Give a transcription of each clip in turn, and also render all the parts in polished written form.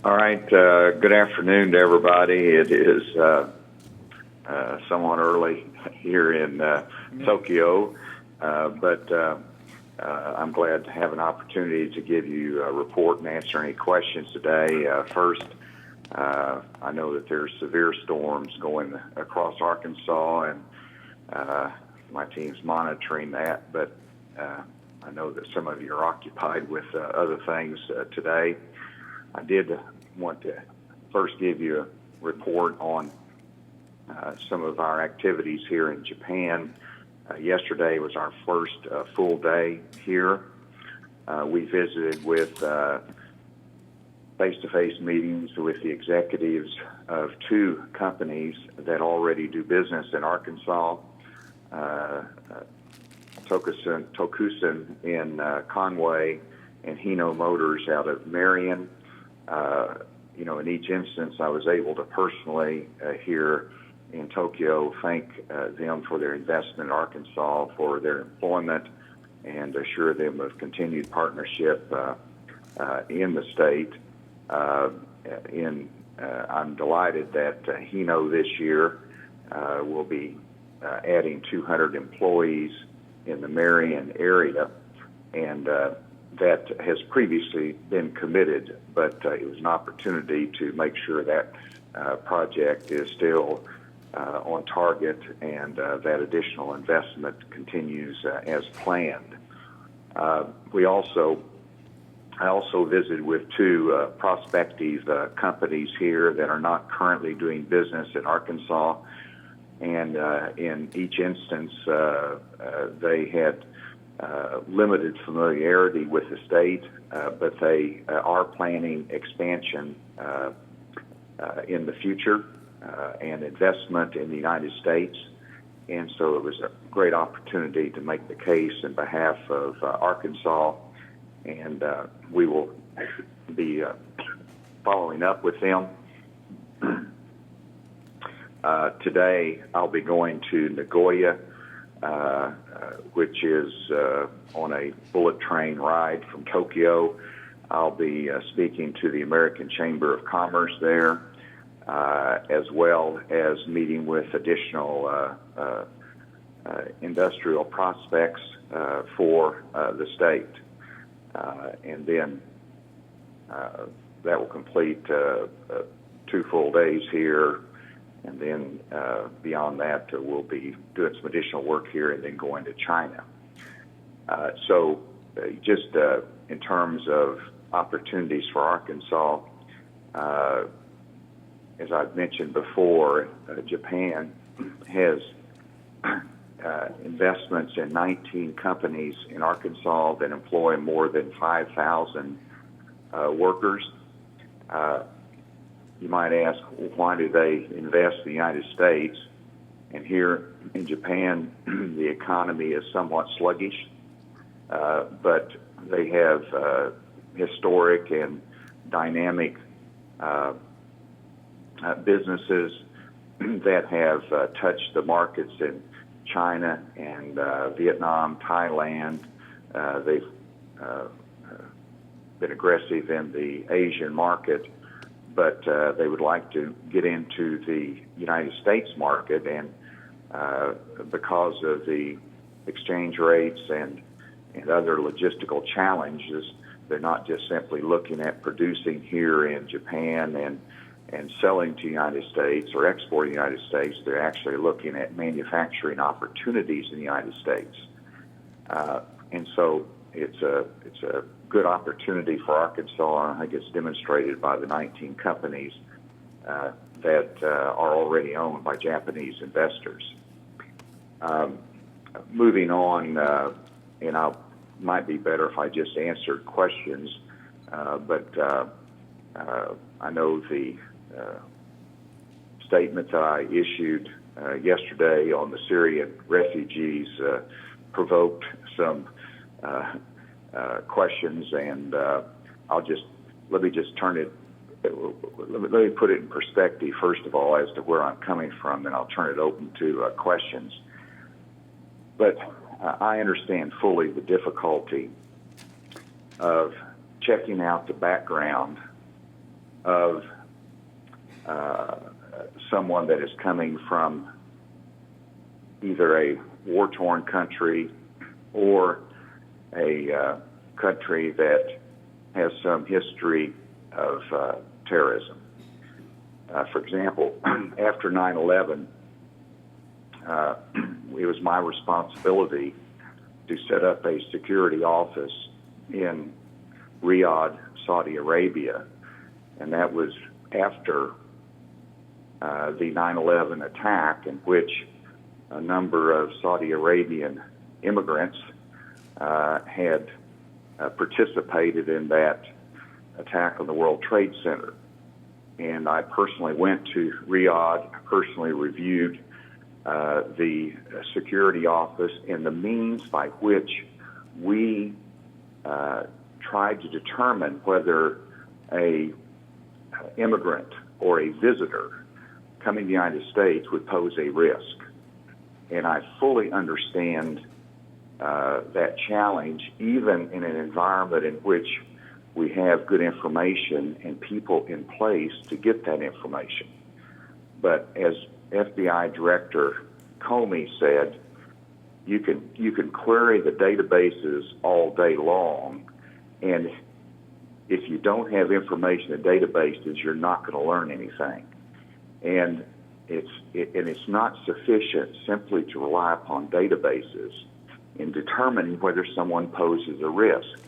All right. Good afternoon to everybody. It is somewhat early here in Tokyo, but I'm glad to have an opportunity to give you a report and answer any questions today. First, I know that there's severe storms going across Arkansas, and my team's monitoring that, but I know that some of you are occupied with other things today. I did want to first give you a report on some of our activities here in Japan. Yesterday was our first full day here. We visited with face-to-face meetings with the executives of two companies that already do business in Arkansas. Tokusen in Conway and Hino Motors out of Marion. In each instance, I was able to personally here in Tokyo thank them for their investment in Arkansas, for their employment, and assure them of continued partnership in the state. I'm delighted that Hino this year will be adding 200 employees in the Marion area, and that has previously been committed, but it was an opportunity to make sure that project is still on target and that additional investment continues as planned. I also visited with two prospective companies here that are not currently doing business in Arkansas, and in each instance they had limited familiarity with the state, but they are planning expansion in the future and investment in the United States. And so it was a great opportunity to make the case in behalf of Arkansas, and we will be following up with them. Today I'll be going to Nagoya, which is on a bullet train ride from Tokyo. I'll be speaking to the American Chamber of Commerce there, as well as meeting with additional industrial prospects for the state. And then that will complete 2 full days here. And then beyond that, we'll be doing some additional work here and then going to China. So just in terms of opportunities for Arkansas, as I've mentioned before, Japan has investments in 19 companies in Arkansas that employ more than 5,000 workers. You might ask, why do they invest in the United States? And here in Japan, the economy is somewhat sluggish, but they have historic and dynamic businesses that have touched the markets in China and Vietnam, Thailand. They've been aggressive in the Asian market, but they would like to get into the United States market, and because of the exchange rates and other logistical challenges, they're not just simply looking at producing here in Japan and selling to the United States or exporting to the United States. They're actually looking at manufacturing opportunities in the United States. And so it's a good opportunity for Arkansas. I think it's demonstrated by the 19 companies that are already owned by Japanese investors. Moving on, and I might be better if I just answered questions, but I know the statement that I issued yesterday on the Syrian refugees provoked some questions, and let me put it in perspective first of all as to where I'm coming from, then I'll turn it open to questions. But I understand fully the difficulty of checking out the background of someone that is coming from either a war-torn country or a country that has some history of terrorism. For example, after 9/11, it was my responsibility to set up a security office in Riyadh, Saudi Arabia, and that was after the 9/11 attack, in which a number of Saudi Arabian immigrants had participated in that attack on the World Trade Center. And I personally went to Riyadh, personally reviewed the security office and the means by which we tried to determine whether a immigrant or a visitor coming to the United States would pose a risk. And I fully understand that challenge, even in an environment in which we have good information and people in place to get that information. But as FBI Director Comey said, you can query the databases all day long, and if you don't have information in databases, you're not going to learn anything. And it's not sufficient simply to rely upon databases in determining whether someone poses a risk.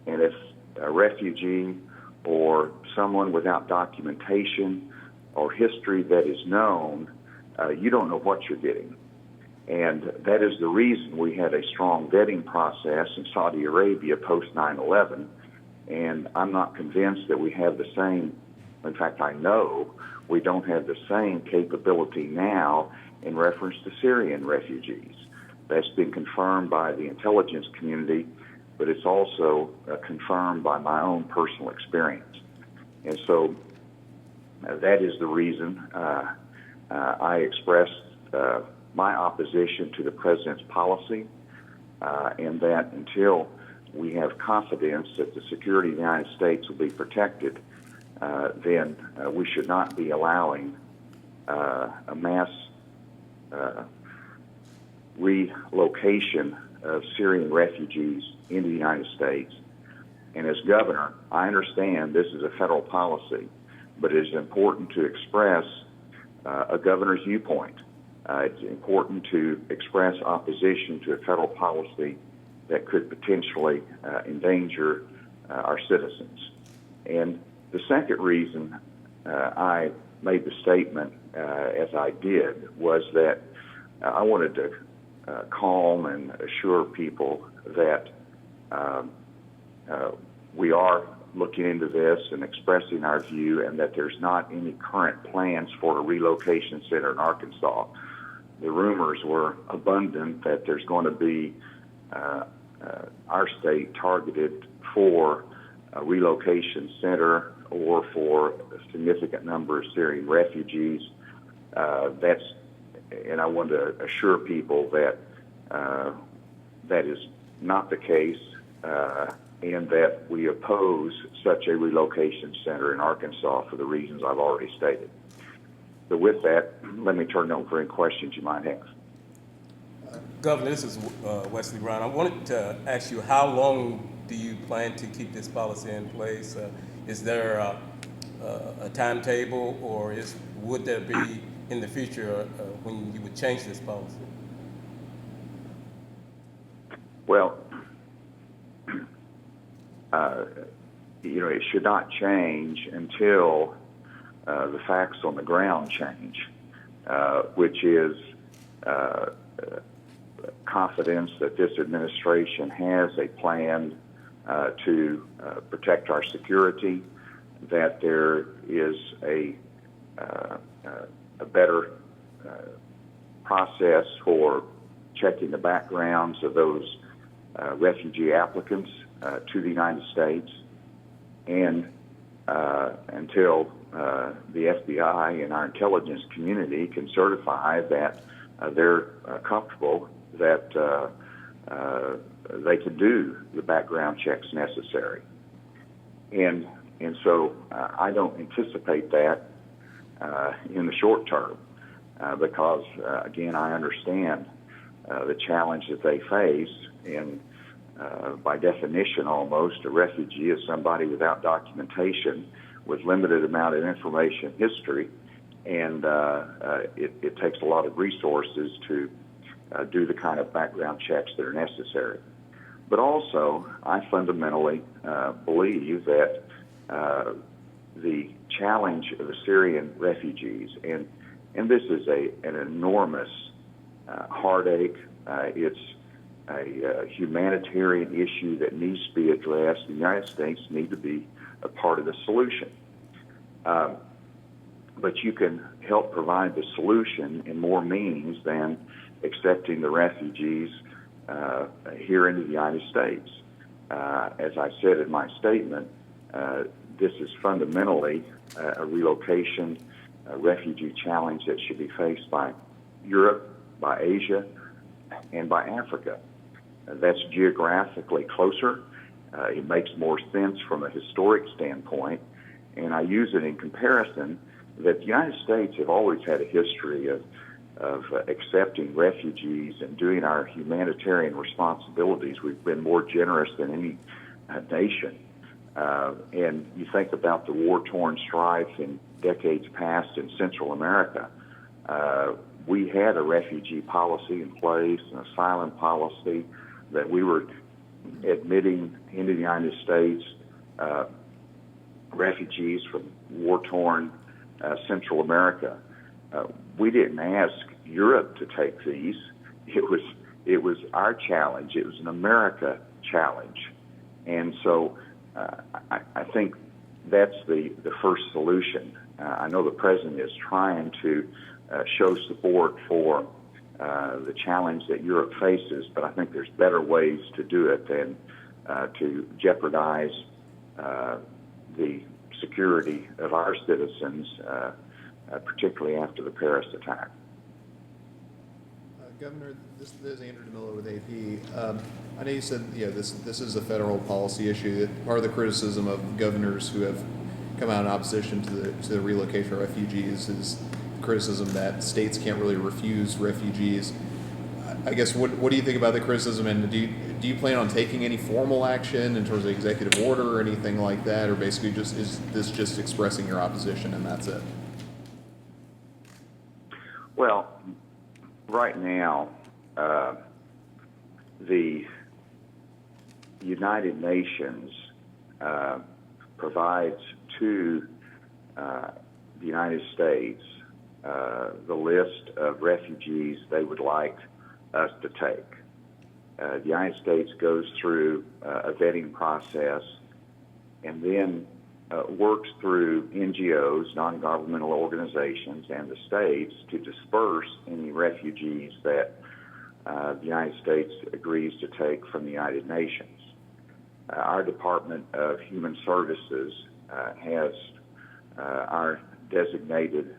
And if a refugee or someone without documentation or history that is known, you don't know what you're getting. And that is the reason we had a strong vetting process in Saudi Arabia post 9/11. And I'm not convinced that we have the same, in fact, I know we don't have the same capability now in reference to Syrian refugees. That's been confirmed by the intelligence community, but it's also confirmed by my own personal experience. And so that is the reason I expressed my opposition to the president's policy, and that until we have confidence that the security of the United States will be protected, then we should not be allowing a mass relocation of Syrian refugees into the United States. And as governor, I understand this is a federal policy, but it is important to express a governor's viewpoint. It's important to express opposition to a federal policy that could potentially endanger our citizens. And the second reason I made the statement as I did was that I wanted to calm and assure people that we are looking into this and expressing our view, and that there's not any current plans for a relocation center in Arkansas. The rumors were abundant that there's going to be our state targeted for a relocation center or for a significant number of Syrian refugees. And I want to assure people that that is not the case, and that we oppose such a relocation center in Arkansas for the reasons I've already stated. So with that, let me turn it over for any questions you might have. Governor, this is Wesley Brown. I wanted to ask you, how long do you plan to keep this policy in place? Is there a timetable, or would there be in the future when you would change this policy? Well, it should not change until the facts on the ground change, which is confidence that this administration has a plan to protect our security, that there is a better process for checking the backgrounds of those refugee applicants to the United States, and until the FBI and our intelligence community can certify that they're comfortable that they can do the background checks necessary. And And so I don't anticipate that in the short term because, again, I understand the challenge that they face. And by definition, almost, a refugee is somebody without documentation with limited amount of information history. And it takes a lot of resources to do the kind of background checks that are necessary. But also, I fundamentally believe that the challenge of the Syrian refugees, and this is an enormous heartache. It's a humanitarian issue that needs to be addressed. The United States need to be a part of the solution. But you can help provide the solution in more means than accepting the refugees here into the United States. As I said in my statement, this is fundamentally a relocation, a refugee challenge that should be faced by Europe, by Asia, and by Africa. That's geographically closer. It makes more sense from a historic standpoint, and I use it in comparison that the United States have always had a history of accepting refugees and doing our humanitarian responsibilities. We've been more generous than any nation. And you think about the war-torn strife in decades past in Central America. We had a refugee policy in place, an asylum policy, that we were admitting into the United States refugees from war-torn Central America. We didn't ask Europe to take these. It was our challenge. It was an America challenge. And so I think that's the first solution. I know the president is trying to show support for the challenge that Europe faces, but I think there's better ways to do it than to jeopardize the security of our citizens, particularly after the Paris attack. Governor, this is Andrew DeMillo with AP. I know you said, this is a federal policy issue. Part of the criticism of governors who have come out in opposition to the relocation of refugees is criticism that states can't really refuse refugees. I guess, what do you think about the criticism, and do you plan on taking any formal action in terms of executive order or anything like that, or basically is this just expressing your opposition and that's it? Well, right now, the United Nations provides to the United States the list of refugees they would like us to take. The United States goes through a vetting process and then works through NGOs, non-governmental organizations, and the states to disperse any refugees that the United States agrees to take from the United Nations. Our Department of Human Services has our designated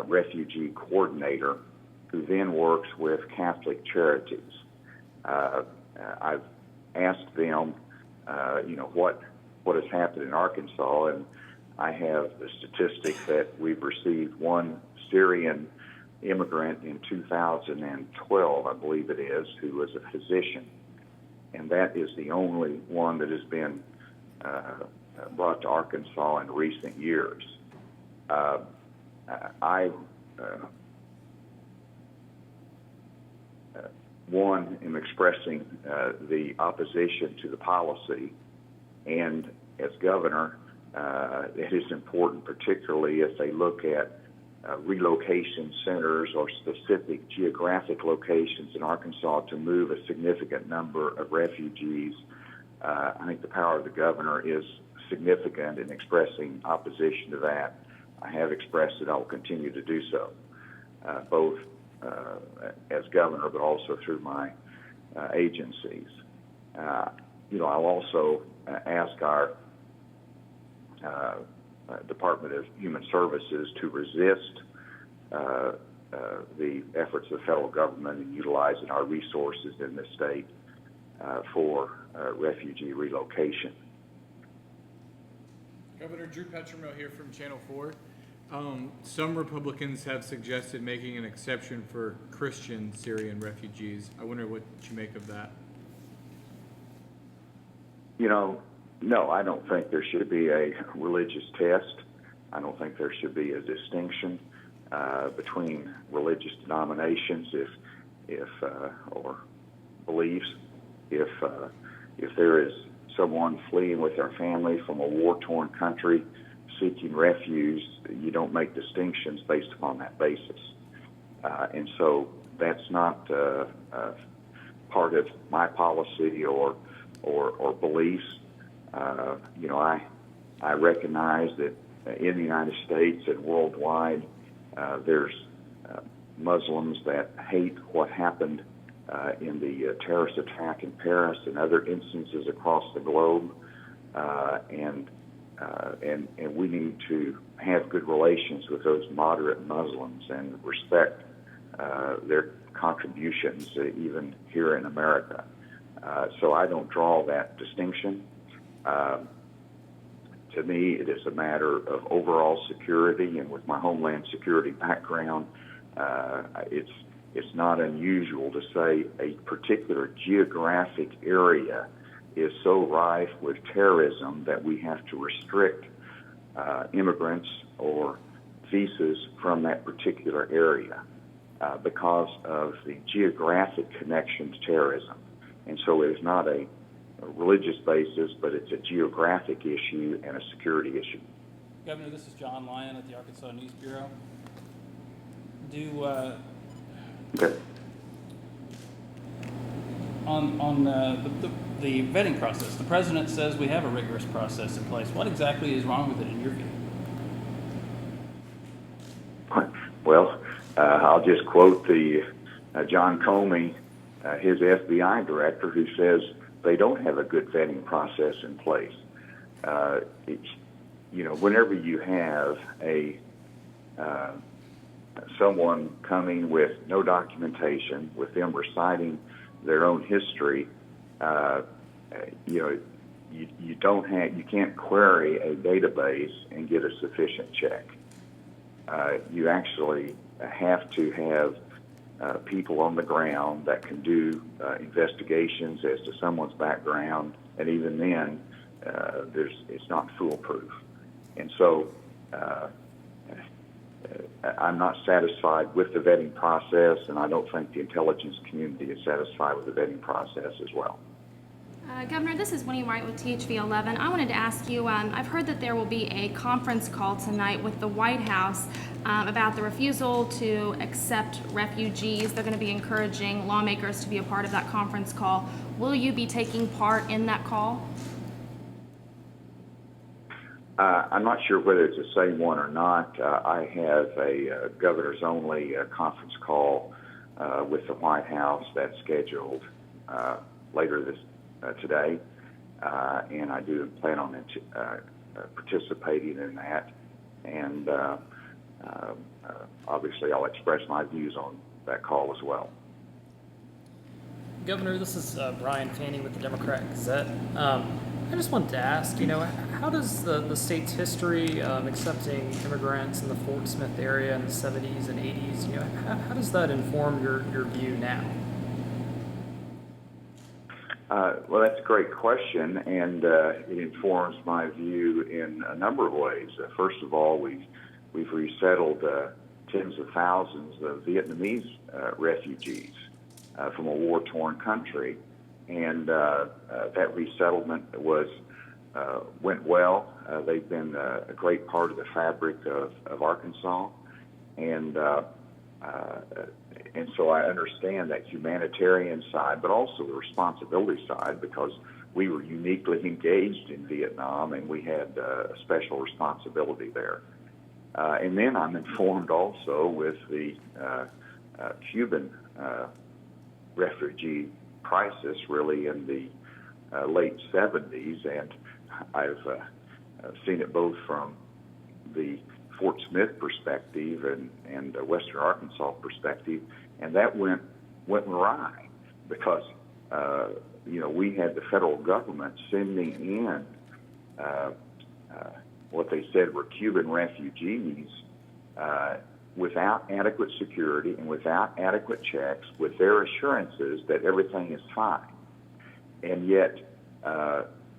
refugee coordinator who then works with Catholic Charities. I've asked them, what has happened in Arkansas, and I have the statistic that we've received one Syrian immigrant in 2012, I believe it is, who was a physician, and that is the only one that has been brought to Arkansas in recent years. I am expressing the opposition to the policy, and as governor, it is important, particularly if they look at relocation centers or specific geographic locations in Arkansas to move a significant number of refugees. I think the power of the governor is significant in expressing opposition to that. I have expressed it. I will continue to do so, both as governor, but also through my agencies. I'll also ask our Department of Human Services to resist the efforts of the federal government in utilizing our resources in the state for refugee relocation. Governor Drew Petromel here from Channel 4. Some Republicans have suggested making an exception for Christian Syrian refugees. I wonder what you make of that. No, I don't think there should be a religious test. I don't think there should be a distinction between religious denominations or beliefs. If there is someone fleeing with their family from a war-torn country seeking refuge, you don't make distinctions based upon that basis. And so that's not part of my policy or beliefs. I recognize that in the United States and worldwide, there's Muslims that hate what happened in the terrorist attack in Paris and other instances across the globe, and we need to have good relations with those moderate Muslims and respect their contributions, even here in America. So I don't draw that distinction. To me, it is a matter of overall security, and with my Homeland Security background, it's not unusual to say a particular geographic area is so rife with terrorism that we have to restrict immigrants or visas from that particular area because of the geographic connection to terrorism. And so it is not a religious basis, but it's a geographic issue and a security issue. Governor, this is John Lyon at the Arkansas News Bureau. Okay. On the vetting process, the president says we have a rigorous process in place. What exactly is wrong with it in your view? Well, I'll just quote the John Comey, his FBI director, who says they don't have a good vetting process in place. Whenever you have someone coming with no documentation, with them reciting their own history, you can't query a database and get a sufficient check. You actually have to have people on the ground that can do investigations as to someone's background, and even then, it's not foolproof. And so I'm not satisfied with the vetting process, and I don't think the intelligence community is satisfied with the vetting process as well. Governor, this is Winnie Wright with THV 11. I wanted to ask you, I've heard that there will be a conference call tonight with the White House about the refusal to accept refugees. They're going to be encouraging lawmakers to be a part of that conference call. Will you be taking part in that call? I'm not sure whether it's the same one or not. I have a governor's only conference call with the White House that's scheduled later today, and I do plan on participating in that. And obviously, I'll express my views on that call as well. Governor, this is Brian Fanning with the Democrat Gazette. I just wanted to ask, how does the state's history accepting immigrants in the Fort Smith area in the 70s and 80s, how does that inform your view now? Well, that's a great question, and it informs my view in a number of ways. First of all, we've resettled tens of thousands of Vietnamese refugees from a war-torn country, and that resettlement went well. They've been a great part of the fabric of Arkansas, and so I understand that humanitarian side, but also the responsibility side, because we were uniquely engaged in Vietnam and we had a special responsibility there. And then I'm informed also with the Cuban refugee crisis, really in the late 70s, and I've seen it both from the Fort Smith perspective and Western Arkansas perspective, and that went awry because we had the federal government sending in what they said were Cuban refugees without adequate security and without adequate checks, with their assurances that everything is fine. And yet,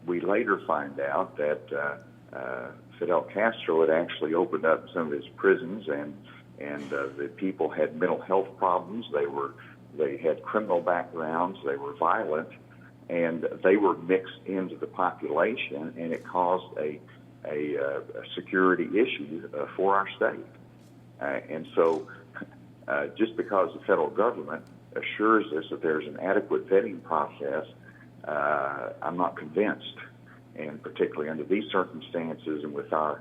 we later find out that Fidel Castro had actually opened up some of his prisons, and the people had mental health problems. They had criminal backgrounds. They were violent, and they were mixed into the population, and it caused a security issue for our state. And so, just because the federal government assures us that there's an adequate vetting process, I'm not convinced. And particularly under these circumstances, and with our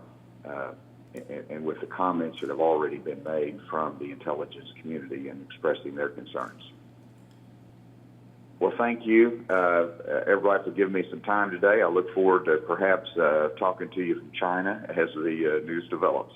and with the comments that have already been made from the intelligence community and expressing their concerns. Well, thank you, everybody, for giving me some time today. I look forward to perhaps talking to you from China as the news develops.